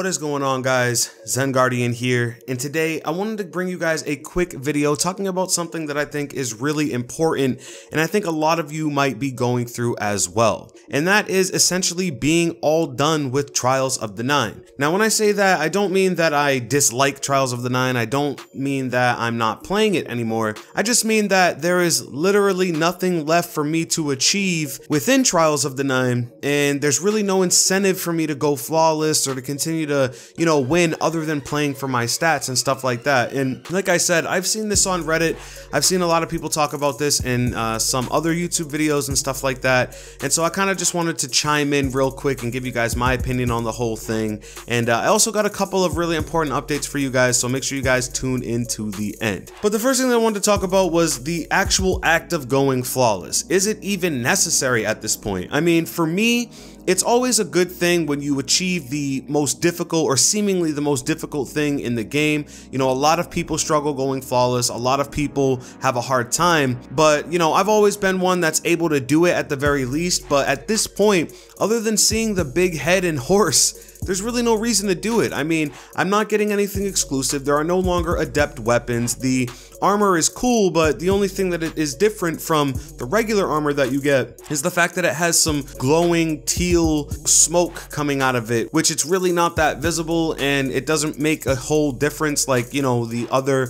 What is going on, guys? Zen Guardian here, and today I wanted to bring you guys a quick video talking about something that I think is really important and I think a lot of you might be going through as well. And that is essentially being all done with Trials of the Nine. Now, when I say that, I don't mean that I dislike Trials of the Nine. I don't mean that I'm not playing it anymore. I just mean that there is literally nothing left for me to achieve within Trials of the Nine, and there's really no incentive for me to go flawless or to continue to, win other than playing for my stats and stuff like that. And like I said, I've seen this on Reddit. I've seen a lot of people talk about this in some other YouTube videos and stuff like that. And so I kind of just wanted to chime in real quick and give you guys my opinion on the whole thing. And I also got a couple of really important updates for you guys, so make sure you guys tune into the end. But the first thing that I wanted to talk about was the actual act of going flawless. Is it even necessary at this point? I mean, for me, it's always a good thing when you achieve the most difficult or seemingly the most difficult thing in the game. A lot of people struggle going flawless. A lot of people have a hard time, but I've always been one that's able to do it at the very least. But at this point, other than seeing the big head and horse, there's really no reason to do it. I mean, I'm not getting anything exclusive. There are no longer adept weapons. The armor is cool, but the only thing that it is different from the regular armor that you get is the fact that it has some glowing teal smoke coming out of it, which it's really not that visible, and it doesn't make a whole difference like, the other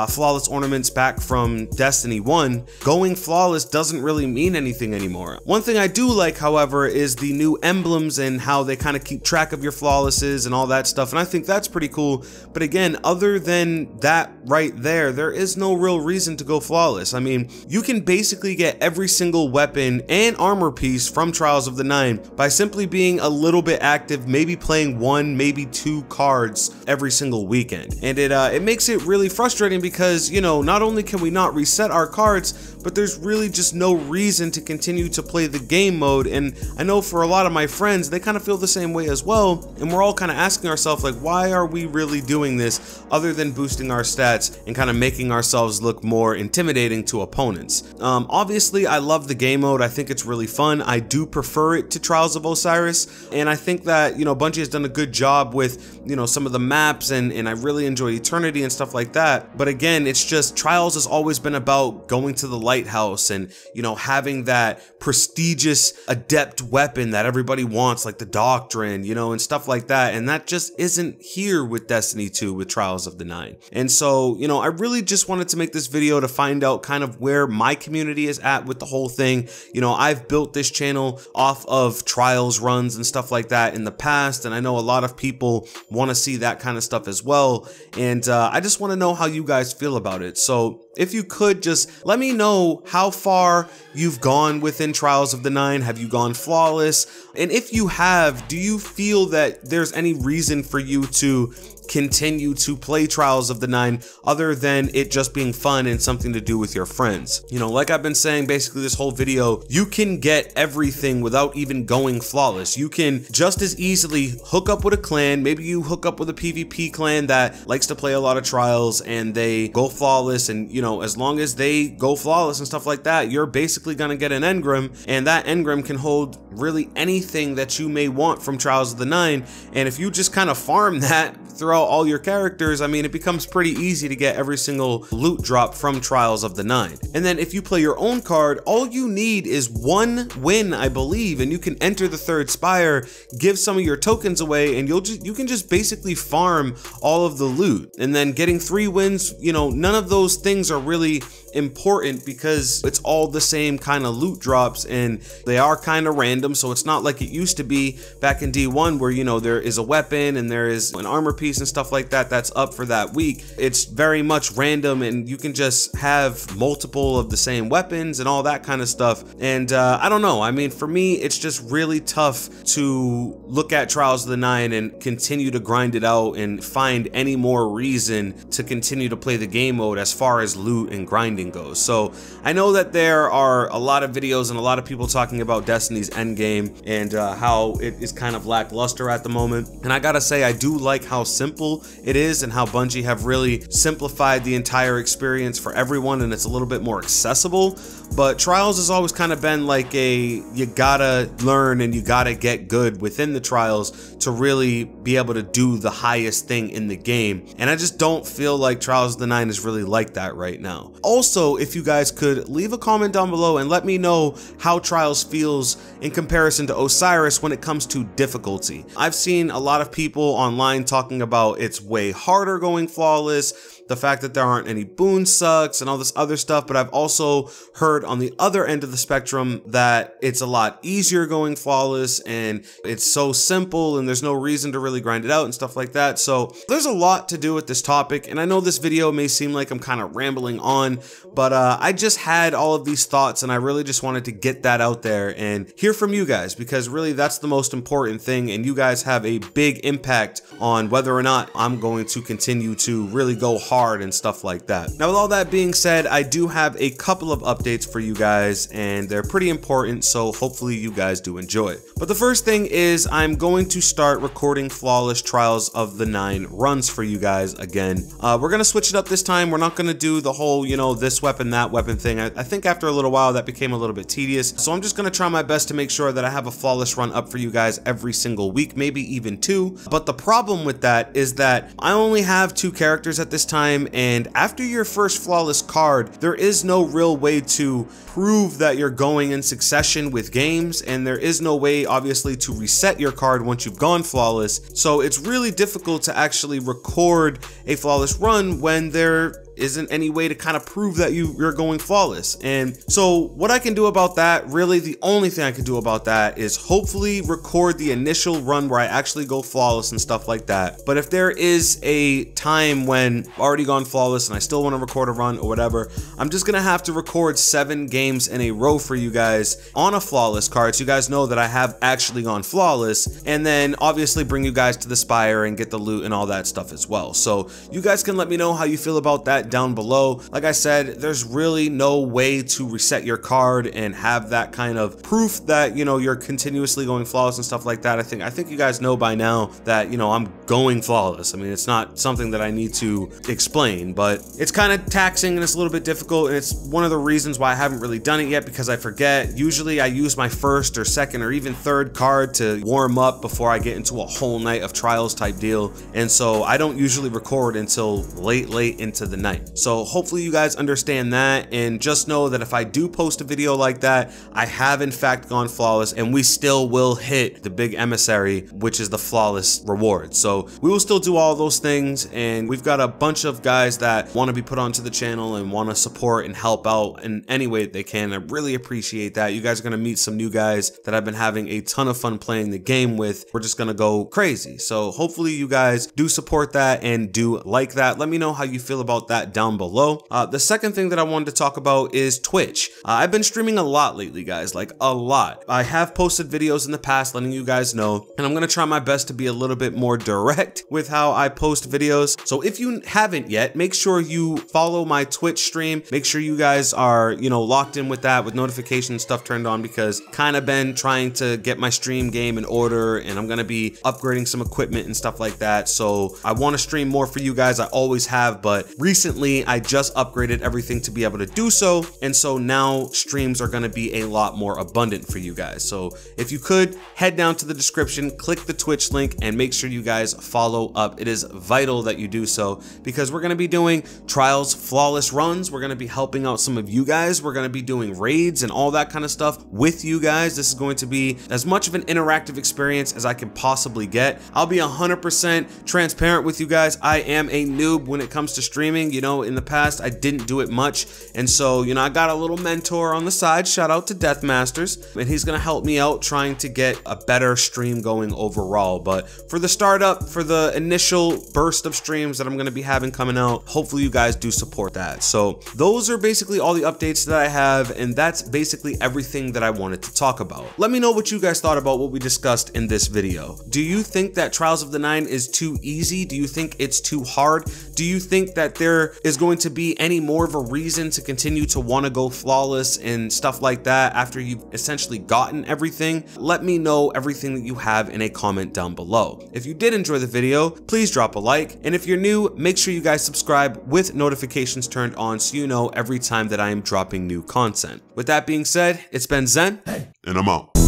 flawless ornaments back from Destiny 1. Going flawless doesn't really mean anything anymore. One thing I do like, however, is the new emblems and how they kind of keep track of your flawlesses and all that stuff, and I think that's pretty cool. But again, other than that right there is no real reason to go flawless. I mean, you can basically get every single weapon and armor piece from Trials of the Nine by simply being a little bit active, maybe playing one, maybe two cards every single weekend. And it makes it really frustrating because, not only can we not reset our cards, but there's really just no reason to continue to play the game mode. And I know for a lot of my friends, they kind of feel the same way as well. And we're all kind of asking ourselves, like, why are we really doing this other than boosting our stats and kind of making ourselves look more intimidating to opponents? Obviously, I love the game mode. I think it's really fun. I do prefer it to Trials of Osiris. And I think that, Bungie has done a good job with, some of the maps, and I really enjoy Eternity and stuff like that. But again, it's just Trials has always been about going to the lighthouse and, having that prestigious adept weapon that everybody wants, like the Doctrine, and stuff like that. And that just isn't here with Destiny 2 with Trials of the Nine. And so, I really just wanted to make this video to find out kind of where my community is at with the whole thing. I've built this channel off of Trials runs and stuff like that in the past, and I know a lot of people want to see that kind of stuff as well. And I just want to know how you guys feel about it. So if you could just let me know how far you've gone within Trials of the Nine. Have you gone flawless? And if you have, do you feel that there's any reason for you to continue to play Trials of the Nine other than it just being fun and something to do with your friends? Like I've been saying basically this whole video, you can get everything without even going flawless. You can just as easily hook up with a clan. Maybe you hook up with a PvP clan that likes to play a lot of Trials and they go flawless, and as long as they go flawless and stuff like that, you're basically gonna get an engram, and that engram can hold really anything that you may want from Trials of the Nine. And if you just kind of farm that throughout all your characters, I mean, it becomes pretty easy to get every single loot drop from Trials of the Nine. And then if you play your own card, all you need is one win, I believe, and you can enter the third spire, give some of your tokens away, and you can just basically farm all of the loot. And then getting 3 wins, none of those things are really important because it's all the same kind of loot drops, and they are kind of random. So it's not like it used to be back in D1 where there is a weapon and there is an armor piece and stuff like that that's up for that week. It's very much random, and you can just have multiple of the same weapons and all that kind of stuff. And I don't know, I mean, for me, it's just really tough to look at Trials of the Nine and continue to grind it out and find any more reason to continue to play the game mode as far as loot and grinding grinding goes. So I know that there are a lot of videos and a lot of people talking about Destiny's endgame and how it is kind of lackluster at the moment. And I gotta say, I do like how simple it is and how Bungie have really simplified the entire experience for everyone, and it's a little bit more accessible. But Trials has always kind of been like you gotta learn and you gotta get good within the Trials to really be able to do the highest thing in the game. And I just don't feel like Trials of the Nine is really like that right now. Also, if you guys could leave a comment down below and let me know how Trials feels in comparison to Osiris when it comes to difficulty. I've seen a lot of people online talking about it's way harder going flawless, the fact that there aren't any boon sucks and all this other stuff, but I've also heard on the other end of the spectrum that it's a lot easier going flawless and it's so simple and there's no reason to really grind it out and stuff like that. So there's a lot to do with this topic, and I know this video may seem like I'm kind of rambling on, but I just had all of these thoughts and I really just wanted to get that out there and hear from you guys, because really that's the most important thing, and you guys have a big impact on whether or not I'm going to continue to really go hard and stuff like that. Now, with all that being said, I do have a couple of updates for you guys, and they're pretty important, so hopefully you guys do enjoy. But the first thing is I'm going to start recording flawless Trials of the Nine runs for you guys again. We're gonna switch it up this time. We're not gonna do the whole, you know, this weapon, that weapon thing. I think after a little while that became a little bit tedious, so I'm just gonna try my best to make sure that I have a flawless run up for you guys every single week, maybe even 2. But the problem with that is that I only have 2 characters at this time, and after your first flawless card, there is no real way to prove that you're going in succession with games, and there is no way obviously to reset your card once you've gone flawless. So it's really difficult to actually record a flawless run when there isn't any way to kind of prove that you're going flawless. And so what I can do about that, really the only thing I can do about that, is hopefully record the initial run where I actually go flawless and stuff like that. But if there is a time when I've already gone flawless and I still want to record a run or whatever, I'm just gonna have to record 7 games in a row for you guys on a flawless card, so you guys know that I have actually gone flawless, and then obviously bring you guys to the Spire and get the loot and all that stuff as well. So you guys can let me know how you feel about that down below. Like I said, there's really no way to reset your card and have that kind of proof that, you know, you're continuously going flawless and stuff like that. I think you guys know by now that, you know, I'm going flawless. I mean, it's not something that I need to explain, but it's kind of taxing and it's a little bit difficult, and it's one of the reasons why I haven't really done it yet, because I forget. Usually I use my first or second or even third card to warm up before I get into a whole night of Trials type deal, and so I don't usually record until late into the night. So hopefully you guys understand that, and just know that if I do post a video like that, I have in fact gone flawless, and we still will hit the big emissary, which is the flawless reward. So we will still do all those things, and we've got a bunch of guys that want to be put onto the channel and want to support and help out in any way that they can. I really appreciate that. You guys are going to meet some new guys that I've been having a ton of fun playing the game with. We're just going to go crazy. So hopefully you guys do support that and do like that. Let me know how you feel about that down below. The second thing that I wanted to talk about is Twitch. I've been streaming a lot lately, guys, like a lot. I have posted videos in the past letting you guys know, and I'm going to try my best to be a little bit more direct with how I post videos. So if you haven't yet, make sure you follow my Twitch stream. Make sure you guys are, you know, locked in with that, with notification stuff turned on, because kind of been trying to get my stream game in order, and I'm going to be upgrading some equipment and stuff like that. So I want to stream more for you guys. I always have, but recently I just upgraded everything to be able to do so, and so now streams are going to be a lot more abundant for you guys. So if you could head down to the description, click the Twitch link, and make sure you guys follow up. It is vital that you do so, because we're going to be doing Trials flawless runs. We're going to be helping out some of you guys. We're going to be doing raids and all that kind of stuff with you guys. This is going to be as much of an interactive experience as I can possibly get. I'll be 100% transparent with you guys. I am a noob when it comes to streaming. You know, in the past I didn't do it much, and so, you know, I got a little mentor on the side. Shout out to Death Masters, and he's gonna help me out trying to get a better stream going overall. But for the startup, for the initial burst of streams that I'm gonna be having coming out, hopefully you guys do support that. So those are basically all the updates that I have, and that's basically everything that I wanted to talk about. Let me know what you guys thought about what we discussed in this video. Do you think that Trials of the Nine is too easy? Do you think it's too hard? Do you think that there there is going to be any more of a reason to continue to want to go flawless and stuff like that after you've essentially gotten everything, let me know everything that you have in a comment down below. If you did enjoy the video, please drop a like, and if you're new, make sure you guys subscribe with notifications turned on so you know every time that I am dropping new content. With that being said, it's been Zen, and I'm out.